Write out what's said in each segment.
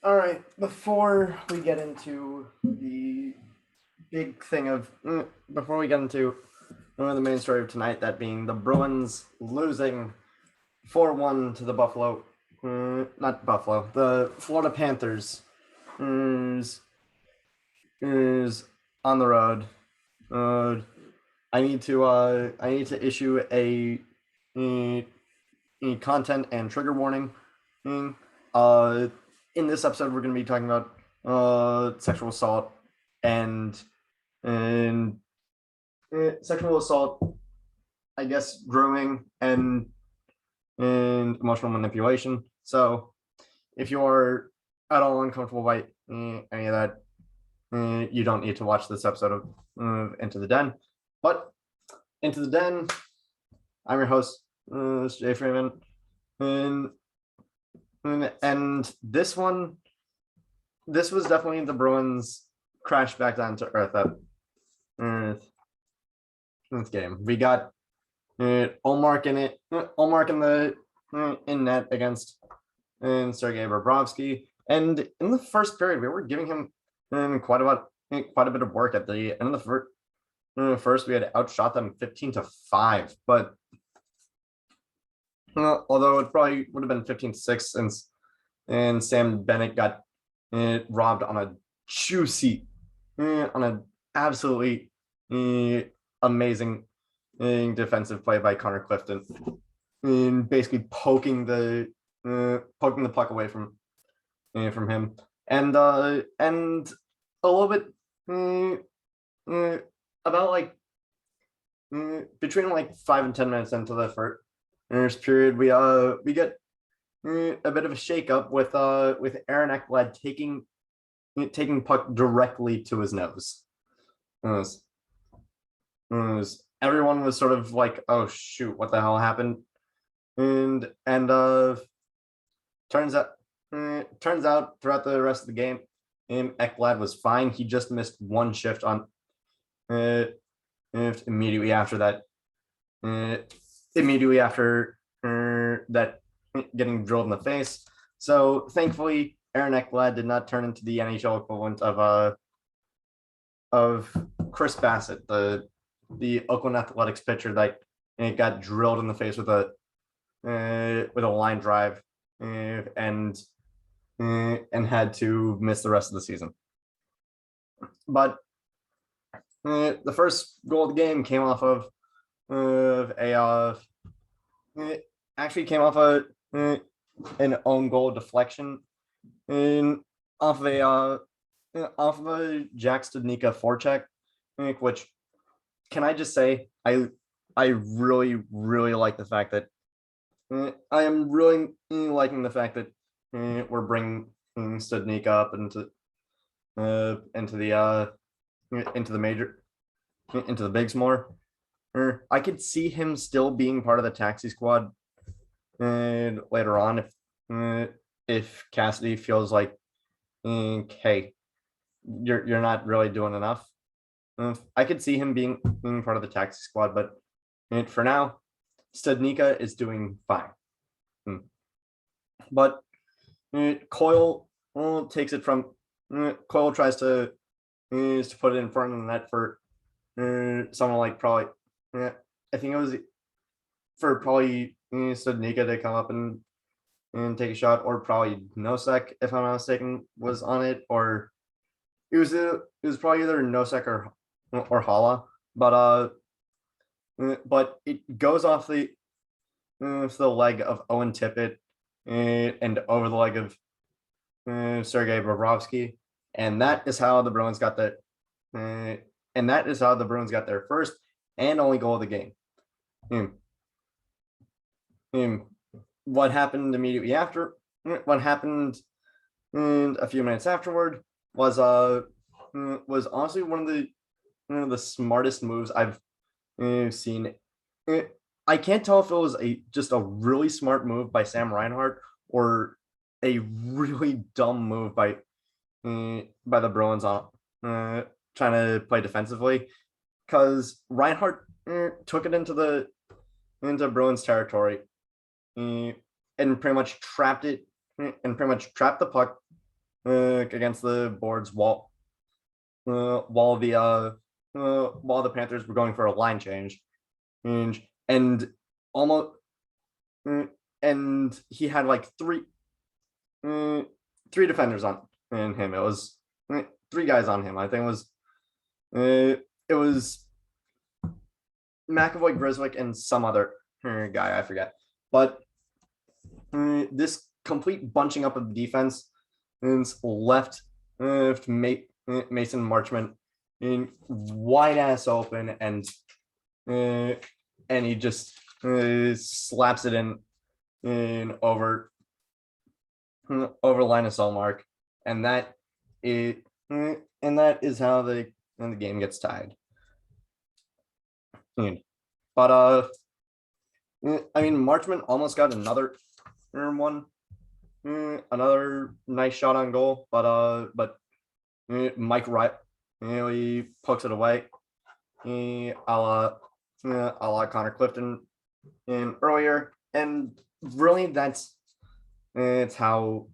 All right, before we get into the big thing of, before we get into the main story of tonight, that being the Bruins losing 4-1 to the not Buffalo, the Florida Panthers is on the road. I need to issue a content and trigger warning. Uh, in this episode, we're going to be talking about sexual assault and and sexual assault, I guess, grooming and emotional manipulation. So, if you are at all uncomfortable by any of that, you don't need to watch this episode of Into the Den. But Into the Den, I'm your host, Jay Freeman, and this was definitely the Bruins crash back down to earth at this game. We got Olmark in net against Sergei Bobrovsky, and in the first period we were giving him quite a bit of work. At the end of the first, we had outshot them 15-5, but although it probably would have been 15-6 and Sam Bennett got robbed on a juicy, on an absolutely amazing defensive play by Connor Clifton, and basically poking the puck away from him, and a little bit about like between like 5 and 10 minutes into the first period, we get a bit of a shakeup with Aaron Ekblad taking puck directly to his nose. Everyone was sort of like, oh shoot, what the hell happened? And turns out throughout the rest of the game, Ekblad was fine. He just missed one shift on immediately after that. Immediately after that, getting drilled in the face. So thankfully, Aaron Ekblad did not turn into the NHL equivalent of Chris Bassett, the Oakland Athletics pitcher that got drilled in the face with a line drive and had to miss the rest of the season. But the first goal of the game came off of it actually came off an own goal deflection and off of a Jack Studnicka forecheck, which, can I just say, I really like the fact that I am really liking the fact that we're bringing Studnicka up into the bigs more. I could see him still being part of the taxi squad later on if Cassidy feels like, hey, you're not really doing enough. I could see him being part of the taxi squad, but for now, Studnicka is doing fine. But Coyle takes it from Coyle tries to put it in front of the net for someone like probably I think it was for probably Studnicka to come up and take a shot, or probably Nosek, if I'm not mistaken, was on it, or it was probably either Nosek or Hala, but it goes off the leg of Owen Tippett and over the leg of Sergei Bobrovsky, and that is how the Bruins got their first and only goal of the game. What happened immediately after? What happened a few minutes afterward was honestly one of the smartest moves I've seen. I can't tell if it was just a really smart move by Sam Reinhart or a really dumb move by the Bruins on trying to play defensively, because Reinhart took it into Bruins territory and pretty much trapped the puck against the boards while the Panthers were going for a line change, and almost and he had like three defenders on in him. It was three guys on him. I think it was McAvoy, Griswick, and some other guy, I forget. But this complete bunching up of the defense left Mason Marchment in wide ass open, and he just slaps it in over Linus Ullmark, and that is how the game gets tied. But I mean, Marchman almost got another one, another nice shot on goal, but Mike Wright, he pokes it away, a la Connor Clifton in earlier, and really it's how,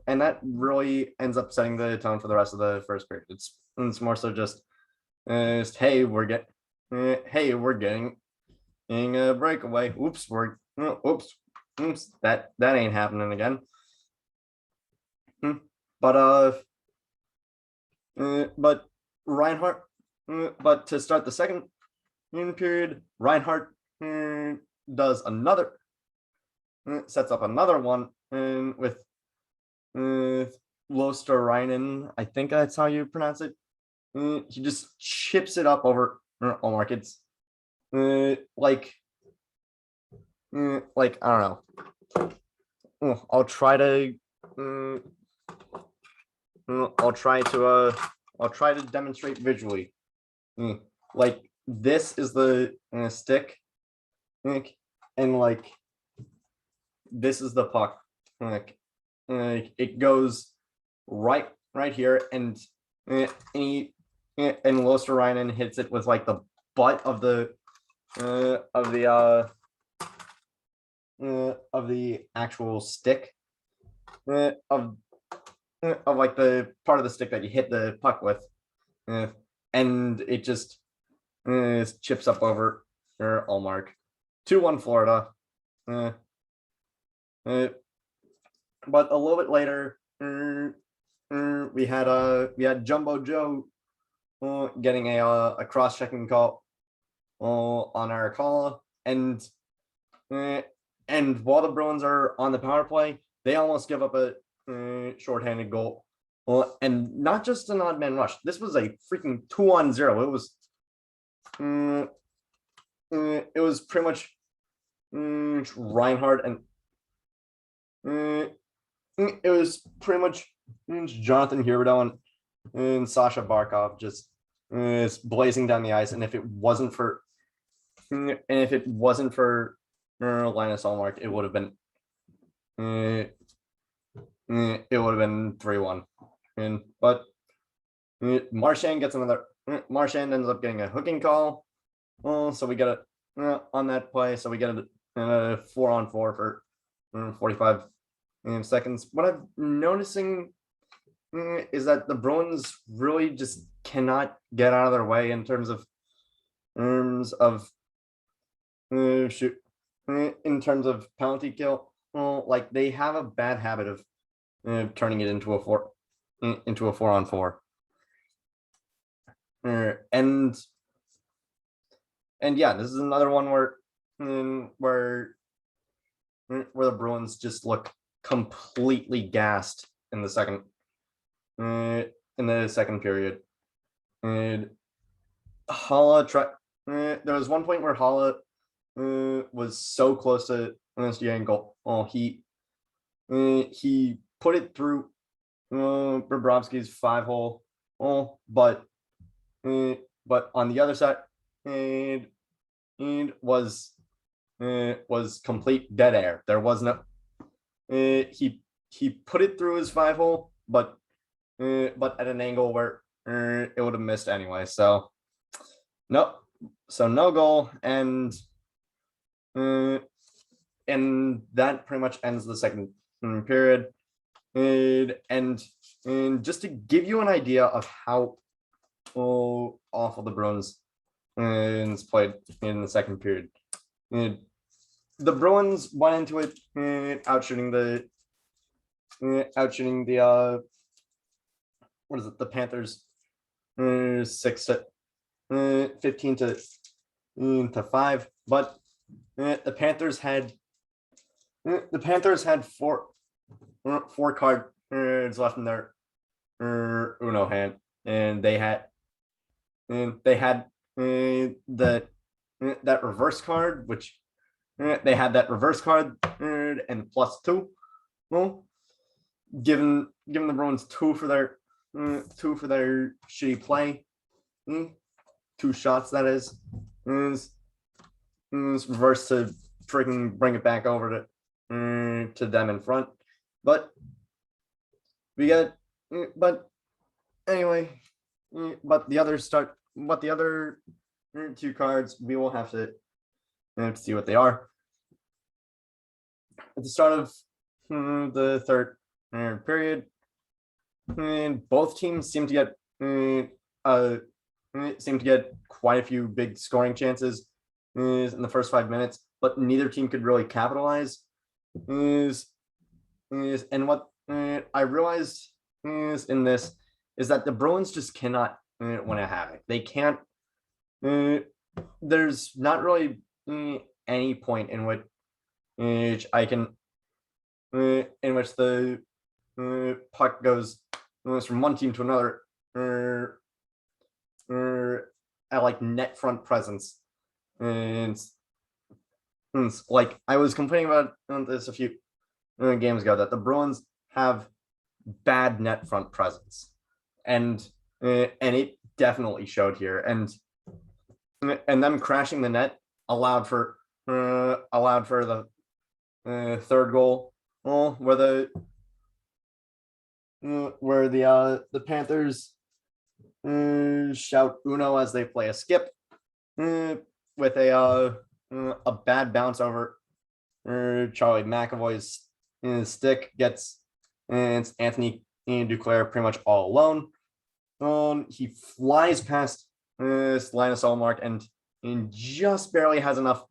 and that really ends up setting the tone for the rest of the first period. It's more so just hey, we're getting a breakaway. Oops, that ain't happening again. But Reinhardt, but to start the second period, Reinhardt does another, sets up another one with Losterainen. I think that's how you pronounce it. He just chips it up over Ullmark. It's like I don't know. I'll try to demonstrate visually. Like this is the stick, and like this is the puck. Like it goes right here, and Losterainen hits it with like the butt of the actual stick of like the part of the stick that you hit the puck with, and it just chips up over Ullmark. 2-1 Florida. But a little bit later, we had Jumbo Joe getting a cross-checking call on Arakawa, and while the Bruins are on the power play, they almost give up a shorthanded goal. And not just an odd man rush. This was a freaking 2-on-0. It was pretty much Reinhardt, and it was pretty much Jonathan Huberdeau and Sasha Barkov just blazing down the ice. And if it wasn't for Linus Ullmark, it would have been 3-1. But Marchand ends up getting a hooking call. So we get it on that play. So we get a 4-on-4 for 45 seconds. What I'm noticing is that the Bruins really just cannot get out of their way in terms of penalty kill. Like they have a bad habit of turning it into a 4-on-4. And yeah, this is another one where the Bruins just look completely gassed in the second period. And Haula there was one point where Haula was so close to getting goal. He put it through Bobrovsky's 5-hole, but on the other side, and was complete dead air. There was no he put it through his 5-hole, but at an angle where it would have missed anyway. So no goal, and that pretty much ends the second period. And just to give you an idea of how awful the Bruins played in the second period, the Bruins went into it outshooting the what is it, the Panthers 15-5, but the Panthers had four cards left in their Uno hand, and they had that reverse card, which they had that reverse card and +2. Well, given the Bruins two for their shitty play, 2 shots that is reverse to freaking bring it back over to them in front. But anyway, but the other 2 cards, we will have to see what they are. At the start of the third period, and both teams seem to get quite a few big scoring chances in the first 5 minutes, but neither team could really capitalize. And what I realized in this is that the Bruins just cannot win a havoc. They can't. There's not really any point in which the puck goes from one team to another at like net front presence. And like I was complaining about this a few games ago, that the Bruins have bad net front presence, and it definitely showed here. And them crashing the net allowed for the third goal, where the Panthers shout Uno as they play a skip with a bad bounce over Charlie McAvoy's stick, gets Anthony Duclair pretty much all alone. He flies past Linus Ullmark and just barely has enough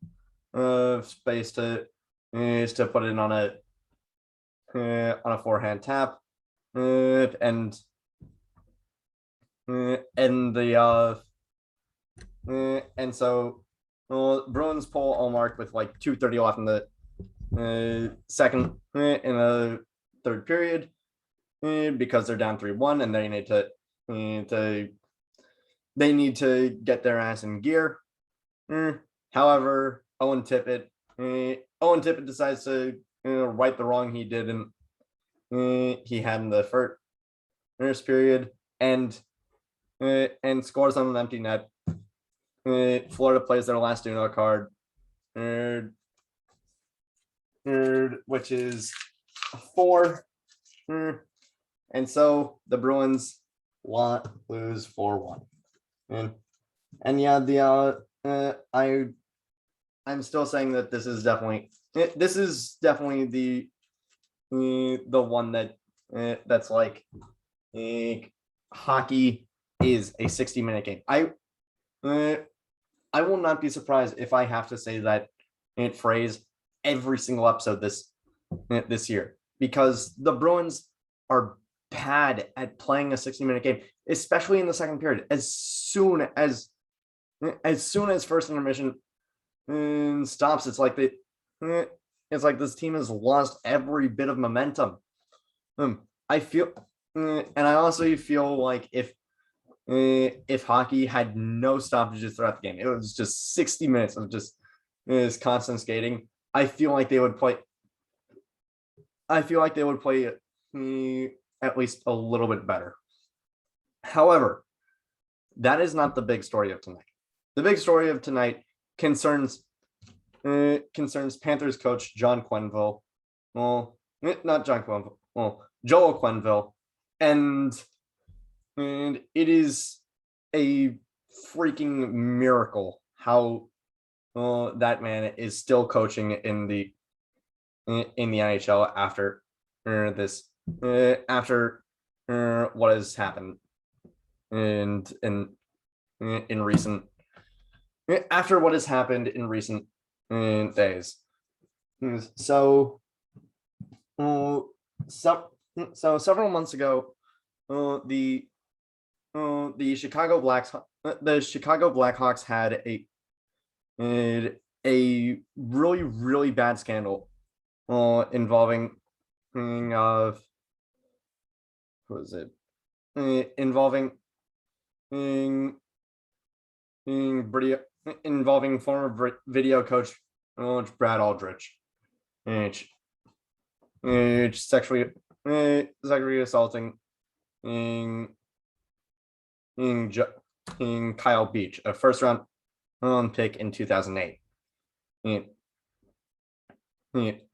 space to put it on a forehand tap, and so Bruins pull Ullmark with like 2:30 left in the second in the third period, because they're down 3-1 and they need to get their ass in gear. However, Owen Tippett decides to right the wrong he did and he had in the first period, and scores on an empty net. Florida plays their last Uno card, which is 4, and so the Bruins lose 4-1. And yeah, I'm still saying that this is definitely the one that's like hockey is a 60-minute game. I will not be surprised if I have to say that phrase every single episode this year, because the Bruins are bad at playing a 60-minute game, especially in the second period. As soon as first intermission stops, it's like this team has lost every bit of momentum. I feel, and I also feel like if hockey had no stoppages throughout the game, it was just 60 minutes of just constant skating, I feel like they would play at least a little bit better. However, that is not the big story of tonight. The big story of tonight concerns Panthers coach John Quenneville. Well, not John Quenneville. Well, Joel Quenneville, and it is a freaking miracle how that man is still coaching in the NHL after this after what has happened and in recent after what has happened in recent days. So, so several months ago, the Chicago Blackhawks had a really really bad scandal involving who is it involving video involving former video coach Brad Aldrich, which sexually assaulting in Kyle Beach, a first round pick in 2008.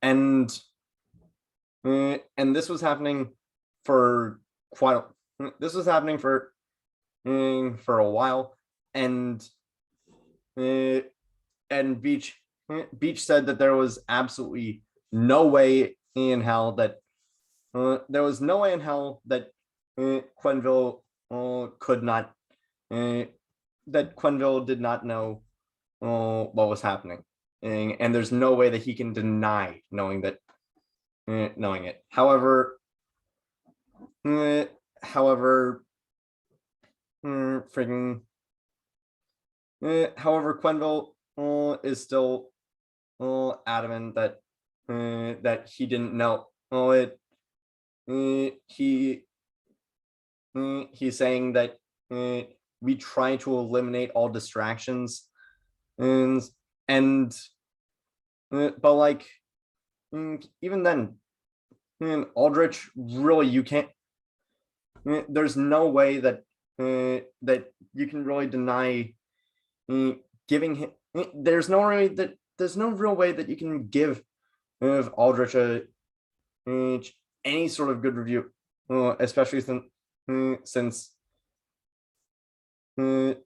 And this was happening for this was happening for a while, and Beach said that there was absolutely no way in hell that Quenneville could not that Quenneville did not know what was happening, and there's no way that he can deny knowing it. However, Quenneville is still adamant that he didn't know. He's saying that we try to eliminate all distractions, but like even then, Aldrich, really, you can't. There's no way that that you can really deny giving him. There's no real way that you can give Aldrich any sort of good review, especially since Quenneville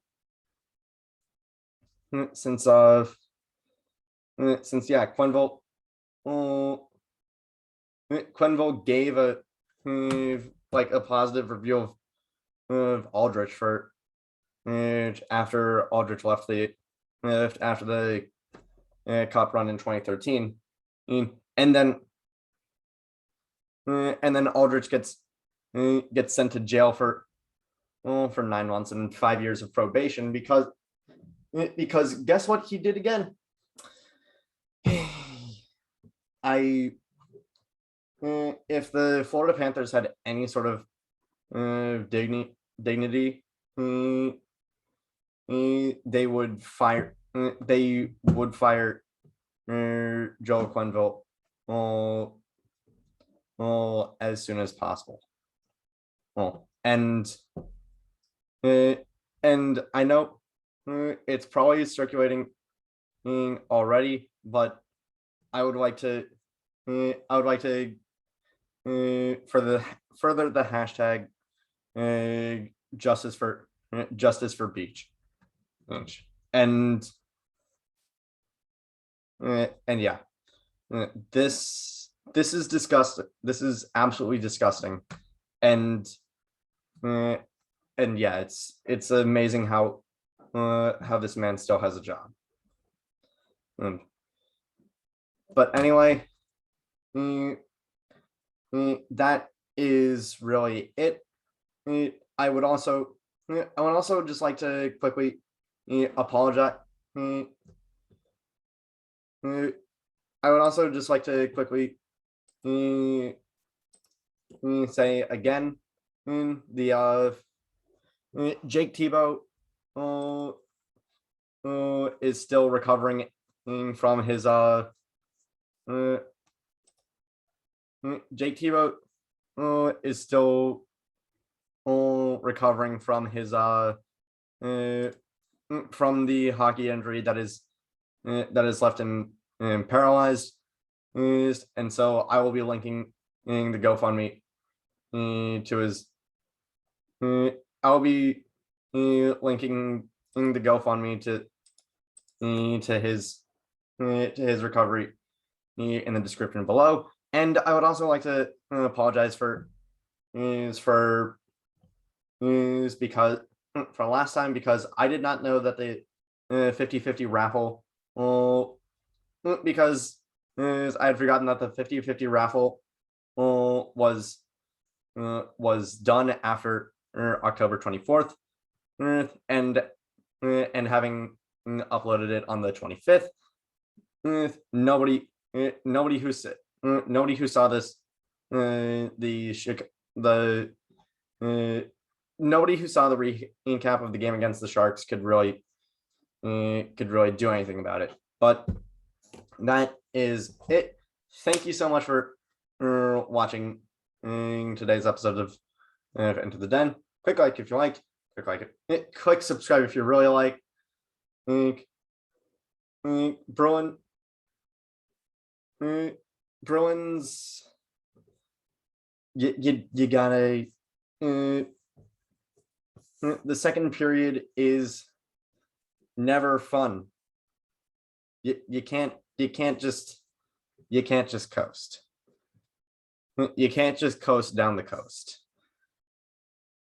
gave a positive review of Aldrich for after Aldrich left after the Cup run in 2013, and then Aldrich gets sent to jail for 9 months and 5 years of probation because guess what he did again? If the Florida Panthers had any sort of dignity, they would fire Joe Quenneville as soon as possible. And I know it's probably circulating already, but I would like to further the hashtag justice for Beach, and yeah, this is disgusting. This is absolutely disgusting, and yeah, it's amazing how this man still has a job. But anyway, that is really it. I would also just like to quickly apologize. I would also just like to quickly say again, the Jake Thibault is still recovering from his Jake Thibault is still recovering from his from the hockey injury that is left him paralyzed, and so I will be linking the GoFundMe to his. I'll be linking the GoFundMe to his recovery in the description below. And I would also like to apologize for because from last time, because I did not know that the 50-50 raffle, because I had forgotten that the 50-50 raffle was done after October 24th, and having uploaded it on the 25th, nobody who saw this, nobody who saw the recap of the game against the Sharks could really do anything about it. But that is it. Thank you so much for watching today's episode of Into the Den. Click like if you like. Click like it. Click subscribe if you really like. Bruins. You gotta. The second period is never fun. You can't just coast. You can't just coast down the coast.